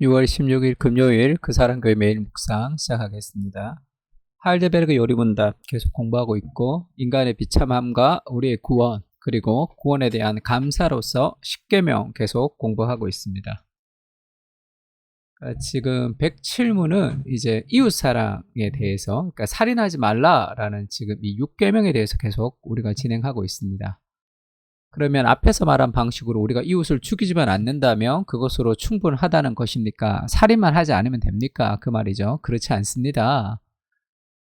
6월 16일 금요일 그 사람 교회 매일 묵상 시작하겠습니다. 하이델베르그 요리문답 계속 공부하고 있고 인간의 비참함과 우리의 구원 그리고 구원에 대한 감사로서 10계명 계속 공부하고 있습니다. 지금 107문은 이제 이웃사랑에 대해서 그러니까 살인하지 말라라는 지금 이 6계명에 대해서 계속 우리가 진행하고 있습니다. 그러면 앞에서 말한 방식으로 우리가 이웃을 죽이지만 않는다면 그것으로 충분하다는 것입니까? 살인만 하지 않으면 됩니까? 그 말이죠. 그렇지 않습니다.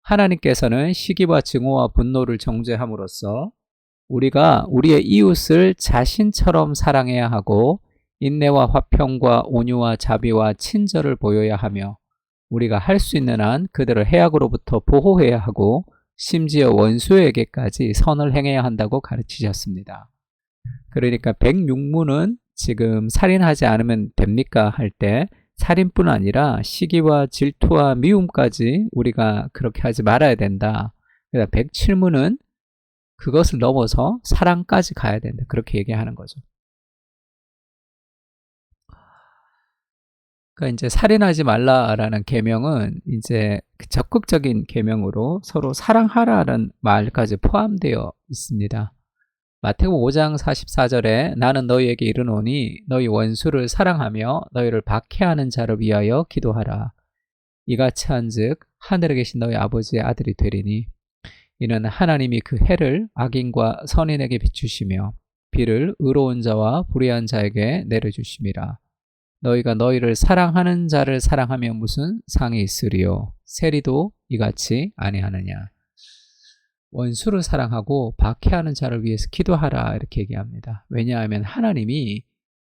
하나님께서는 시기와 증오와 분노를 정죄함으로써 우리가 우리의 이웃을 자신처럼 사랑해야 하고 인내와 화평과 온유와 자비와 친절을 보여야 하며 우리가 할 수 있는 한 그들을 해악으로부터 보호해야 하고 심지어 원수에게까지 선을 행해야 한다고 가르치셨습니다. 그러니까 106문은 지금 살인하지 않으면 됩니까? 할 때 살인뿐 아니라 시기와 질투와 미움까지 우리가 그렇게 하지 말아야 된다. 그러니까 107문은 그것을 넘어서 사랑까지 가야 된다. 그렇게 얘기하는 거죠. 그러니까 이제 살인하지 말라라는 계명은 이제 적극적인 계명으로 서로 사랑하라는 말까지 포함되어 있습니다. 마태복음 5장 44절에 나는 너희에게 이르노니 너희 원수를 사랑하며 너희를 박해하는 자를 위하여 기도하라. 이같이 한즉 하늘에 계신 너희 아버지의 아들이 되리니 이는 하나님이 그 해를 악인과 선인에게 비추시며 비를 의로운 자와 불의한 자에게 내려주심이라. 너희가 너희를 사랑하는 자를 사랑하며 무슨 상이 있으리요? 세리도 이같이 아니하느냐. 원수를 사랑하고 박해하는 자를 위해서 기도하라 이렇게 얘기합니다. 왜냐하면 하나님이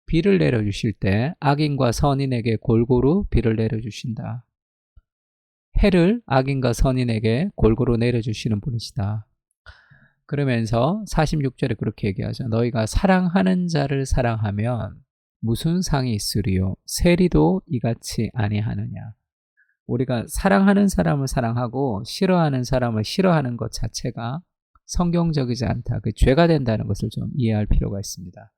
비를 내려주실 때 악인과 선인에게 골고루 비를 내려주신다. 해를 악인과 선인에게 골고루 내려주시는 분이시다. 그러면서 46절에 그렇게 얘기하죠. 너희가 사랑하는 자를 사랑하면 무슨 상이 있으리요? 세리도 이같이 아니하느냐. 우리가 사랑하는 사람을 사랑하고 싫어하는 사람을 싫어하는 것 자체가 성경적이지 않다. 그 죄가 된다는 것을 좀 이해할 필요가 있습니다.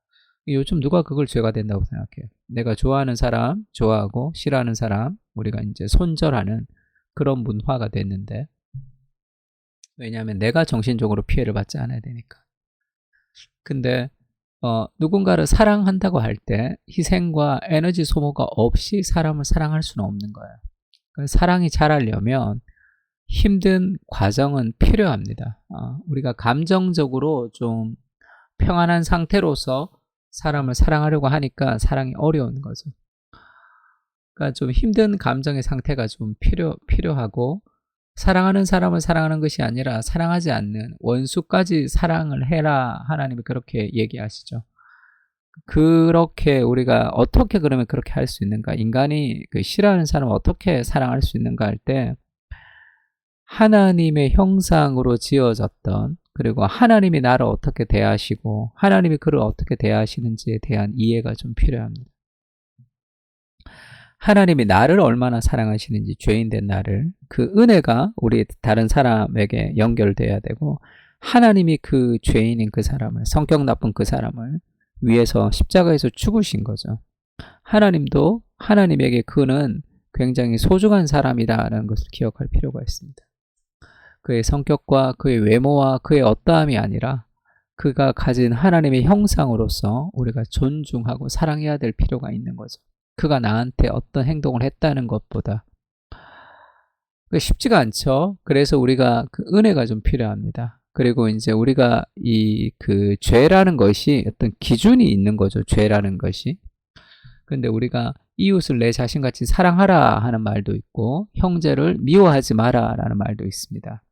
요즘 누가 그걸 죄가 된다고 생각해요? 내가 좋아하는 사람 좋아하고 싫어하는 사람 우리가 이제 손절하는 그런 문화가 됐는데 왜냐하면 내가 정신적으로 피해를 받지 않아야 되니까. 근데 누군가를 사랑한다고 할 때 희생과 에너지 소모가 없이 사람을 사랑할 수는 없는 거예요. 사랑이 자라려면 힘든 과정은 필요합니다. 우리가 감정적으로 좀 평안한 상태로서 사람을 사랑하려고 하니까 사랑이 어려운 거죠. 그러니까 좀 힘든 감정의 상태가 좀 필요하고 사랑하는 사람을 사랑하는 것이 아니라 사랑하지 않는 원수까지 사랑을 해라 하나님이 그렇게 얘기하시죠. 그렇게 우리가 어떻게 그러면 그렇게 할 수 있는가? 인간이 그 싫어하는 사람을 어떻게 사랑할 수 있는가 할 때 하나님의 형상으로 지어졌던 그리고 하나님이 나를 어떻게 대하시고 하나님이 그를 어떻게 대하시는지에 대한 이해가 좀 필요합니다. 하나님이 나를 얼마나 사랑하시는지 죄인된 나를 그 은혜가 우리 다른 사람에게 연결돼야 되고 하나님이 그 죄인인 그 사람을 성격 나쁜 그 사람을 위해서 십자가에서 죽으신 거죠. 하나님도 하나님에게 그는 굉장히 소중한 사람이라는 것을 기억할 필요가 있습니다. 그의 성격과 그의 외모와 그의 어떠함이 아니라 그가 가진 하나님의 형상으로서 우리가 존중하고 사랑해야 될 필요가 있는 거죠. 그가 나한테 어떤 행동을 했다는 것보다 쉽지가 않죠. 그래서 우리가 그 은혜가 좀 필요합니다. 그리고 이제 우리가 그 죄라는 것이 어떤 기준이 있는 거죠. 죄라는 것이. 근데 우리가 이웃을 내 자신같이 사랑하라 하는 말도 있고 형제를 미워하지 마라 라는 말도 있습니다.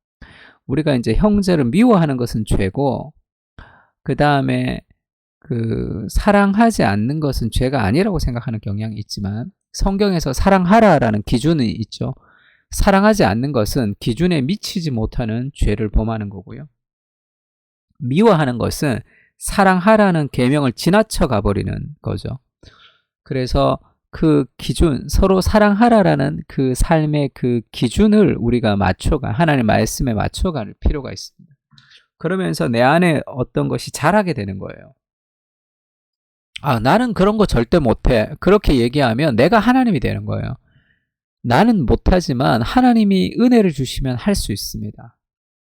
우리가 이제 형제를 미워하는 것은 죄고 그 다음에 그 사랑하지 않는 것은 죄가 아니라고 생각하는 경향이 있지만 성경에서 사랑하라라는 기준이 있죠. 사랑하지 않는 것은 기준에 미치지 못하는 죄를 범하는 거고요. 미워하는 것은 사랑하라는 계명을 지나쳐 가버리는 거죠. 그래서 그 기준, 서로 사랑하라라는 그 삶의 그 기준을 우리가 하나님 말씀에 맞춰갈 필요가 있습니다. 그러면서 내 안에 어떤 것이 자라게 되는 거예요. 나는 그런 거 절대 못해. 그렇게 얘기하면 내가 하나님이 되는 거예요. 나는 못하지만 하나님이 은혜를 주시면 할 수 있습니다.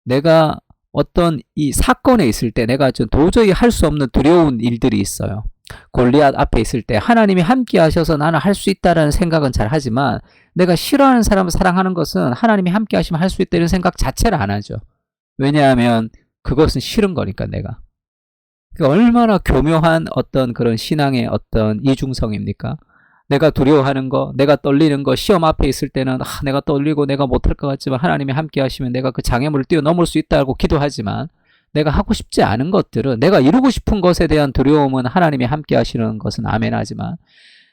내가 어떤 이 사건에 있을 때 내가 좀 도저히 할 수 없는 두려운 일들이 있어요. 골리앗 앞에 있을 때 하나님이 함께 하셔서 나는 할 수 있다라는 생각은 잘 하지만 내가 싫어하는 사람을 사랑하는 것은 하나님이 함께 하시면 할 수 있다는 생각 자체를 안 하죠. 왜냐하면 그것은 싫은 거니까 내가. 얼마나 교묘한 어떤 그런 신앙의 어떤 이중성입니까? 내가 두려워하는 거, 내가 떨리는 거, 시험 앞에 있을 때는 내가 떨리고 내가 못할 것 같지만 하나님이 함께 하시면 내가 그 장애물을 뛰어넘을 수 있다고 기도하지만 내가 하고 싶지 않은 것들은, 내가 이루고 싶은 것에 대한 두려움은 하나님이 함께 하시는 것은 아멘하지만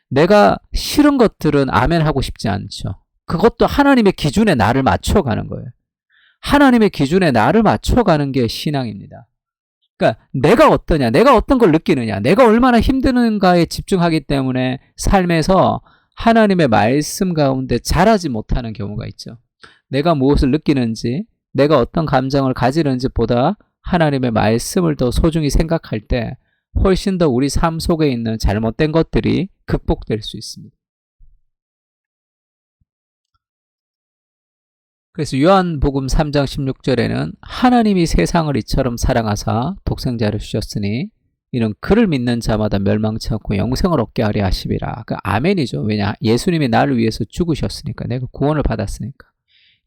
내가 싫은 것들은 아멘하고 싶지 않죠. 그것도 하나님의 기준에 나를 맞춰가는 거예요. 하나님의 기준에 나를 맞춰가는 게 신앙입니다. 그러니까 내가 어떠냐, 내가 어떤 걸 느끼느냐, 내가 얼마나 힘드는가에 집중하기 때문에 삶에서 하나님의 말씀 가운데 자라지 못하는 경우가 있죠. 내가 무엇을 느끼는지, 내가 어떤 감정을 가지는지 보다 하나님의 말씀을 더 소중히 생각할 때 훨씬 더 우리 삶 속에 있는 잘못된 것들이 극복될 수 있습니다. 그래서 요한복음 3장 16절에는 하나님이 세상을 이처럼 사랑하사 독생자를 주셨으니 이는 그를 믿는 자마다 멸망치 않고 영생을 얻게 하려 하심이라. 그 아멘이죠. 왜냐? 예수님이 나를 위해서 죽으셨으니까, 내가 구원을 받았으니까.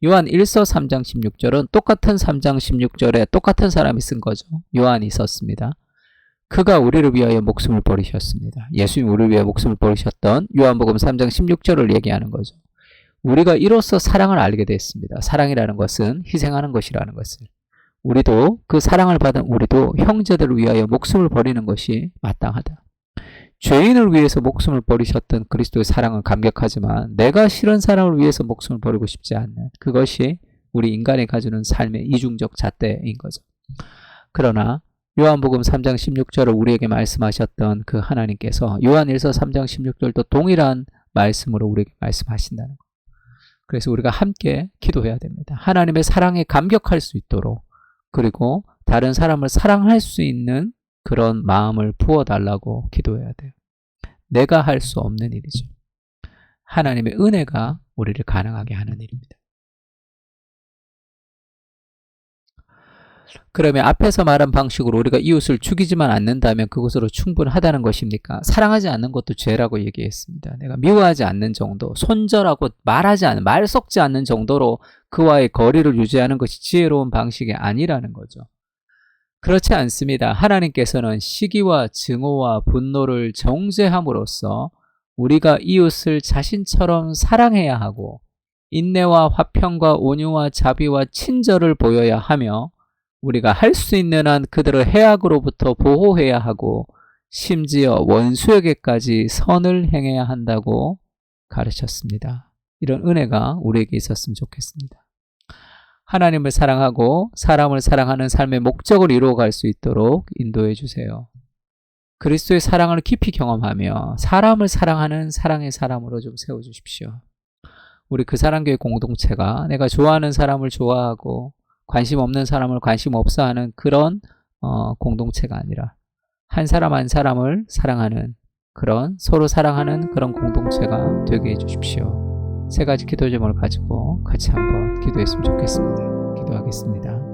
요한 1서 3장 16절은 똑같은 3장 16절에 똑같은 사람이 쓴 거죠. 요한이 썼습니다. 그가 우리를 위하여 목숨을 버리셨습니다. 예수님이 우리를 위하여 목숨을 버리셨던 요한복음 3장 16절을 얘기하는 거죠. 우리가 이로써 사랑을 알게 됐습니다. 사랑이라는 것은 희생하는 것이라는 것을. 우리도 그 사랑을 받은 우리도 형제들을 위하여 목숨을 버리는 것이 마땅하다. 죄인을 위해서 목숨을 버리셨던 그리스도의 사랑은 감격하지만 내가 싫은 사람을 위해서 목숨을 버리고 싶지 않는, 그것이 우리 인간이 가지는 삶의 이중적 잣대인 거죠. 그러나 요한복음 3장 16절을 우리에게 말씀하셨던 그 하나님께서 요한 1서 3장 16절도 동일한 말씀으로 우리에게 말씀하신다는 것. 그래서 우리가 함께 기도해야 됩니다. 하나님의 사랑에 감격할 수 있도록, 그리고 다른 사람을 사랑할 수 있는 그런 마음을 부어달라고 기도해야 돼요. 내가 할 수 없는 일이죠. 하나님의 은혜가 우리를 가능하게 하는 일입니다. 그러면 앞에서 말한 방식으로 우리가 이웃을 죽이지만 않는다면 그것으로 충분하다는 것입니까? 사랑하지 않는 것도 죄라고 얘기했습니다. 내가 미워하지 않는 정도, 손절하고 말하지 않는, 말 섞지 않는 정도로 그와의 거리를 유지하는 것이 지혜로운 방식이 아니라는 거죠. 그렇지 않습니다. 하나님께서는 시기와 증오와 분노를 정죄함으로써 우리가 이웃을 자신처럼 사랑해야 하고 인내와 화평과 온유와 자비와 친절을 보여야 하며 우리가 할 수 있는 한 그들을 해악으로부터 보호해야 하고 심지어 원수에게까지 선을 행해야 한다고 가르쳤습니다. 이런 은혜가 우리에게 있었으면 좋겠습니다. 하나님을 사랑하고 사람을 사랑하는 삶의 목적을 이루어갈 수 있도록 인도해 주세요. 그리스도의 사랑을 깊이 경험하며 사람을 사랑하는 사랑의 사람으로 좀 세워주십시오. 우리 그 사랑교회 공동체가 내가 좋아하는 사람을 좋아하고 관심 없는 사람을 관심 없어 하는 그런 공동체가 아니라 한 사람 한 사람을 사랑하는 그런, 서로 사랑하는 그런 공동체가 되게 해주십시오. 세 가지 기도 제목을 가지고 같이 한번 기도했으면 좋겠습니다. 기도하겠습니다.